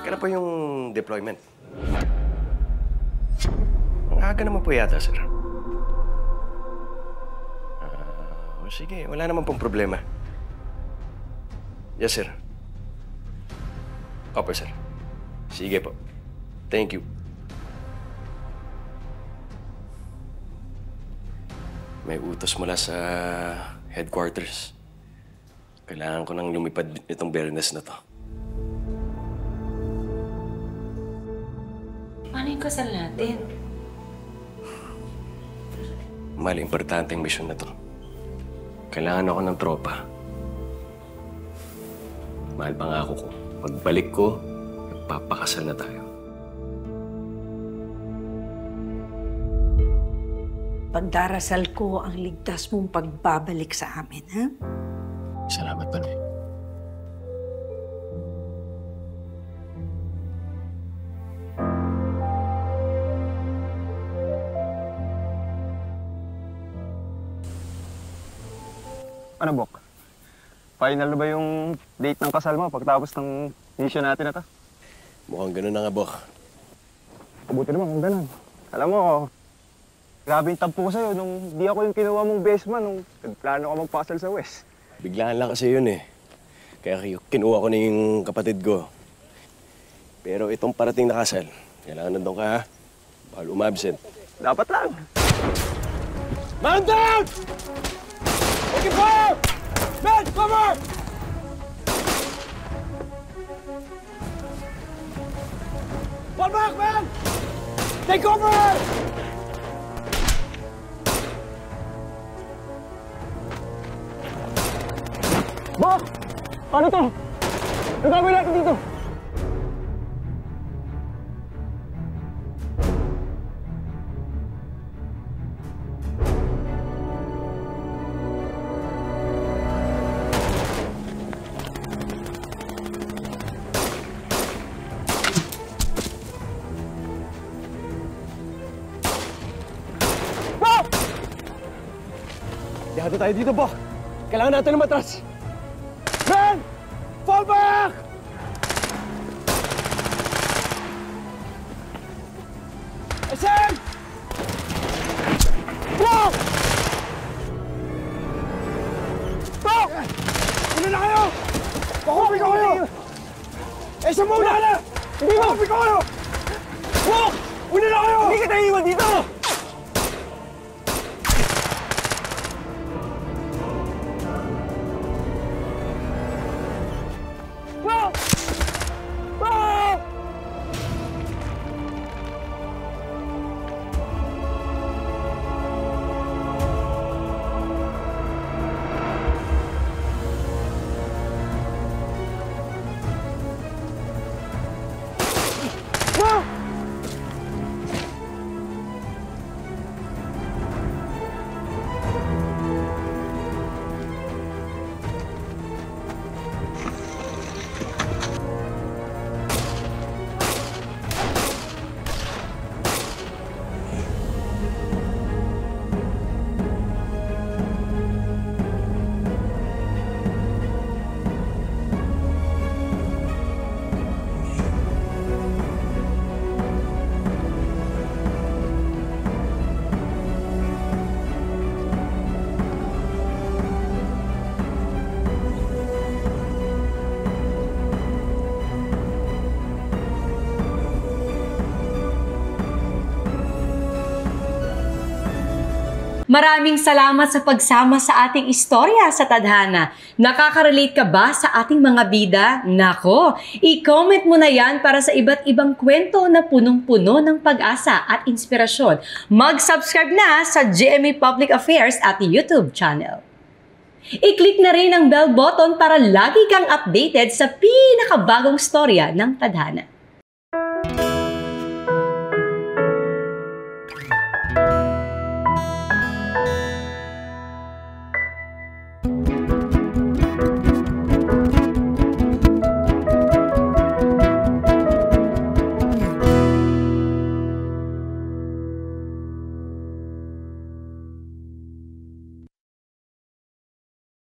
Kailan po yung deployment? Ang aga naman po yata, sir. Sige, wala naman pong problema. Yes, sir. Opo, sir. Sige po. Thank you. May utos mula sa headquarters. Kailangan ko nang lumipad itong Bernes na to. Paano yung kasal natin? Mahal, importante ang misyon na to. Kailangan ako ng tropa. Mahal, pangako ko. Pagbalik ko, magpapakasal na tayo. Pagdarasal ko ang ligtas mong pagbabalik sa amin, ha? Salamat, Panoy. Ano, Bok? Final na ba yung date ng kasal mo pagtapos ng mission natin na to? Mukhang ganun na nga, Bok. Mabuti naman kung ganun. Alam mo, grabe yung tampo ko sa'yo nung di ako yung kinuha mong best man nung nagplano ka magpasal sa West. Biglaan lang kasi yun eh. Kaya kinuha ko na yung kapatid ko. Pero itong parating na kasal, kailangan nandun ka, ha? Bawal umabsent. Dapat lang! Man down! Okay, fire! Men, cover! Fall back, man! Take cover! Bok! Ano to? Ang gagawin natin dito? Dihado tayo dito, Bok. Kailangan natin lumatras. Men! Fall back! SM! Bok! Bok! Una na kayo! Pakupi ko kayo! SM muna na! Hindi mo! Pakupi ko kayo! Bok! Una na kayo! Hindi kita iwan dito! Maraming salamat sa pagsama sa ating istorya sa Tadhana. Nakaka-relate ka ba sa ating mga bida? Nako, i-comment mo na yan para sa iba't ibang kwento na punong-puno ng pag-asa at inspirasyon. Mag-subscribe na sa GMA Public Affairs at YouTube channel. I-click na rin ang bell button para lagi kang updated sa pinakabagong storya ng Tadhana.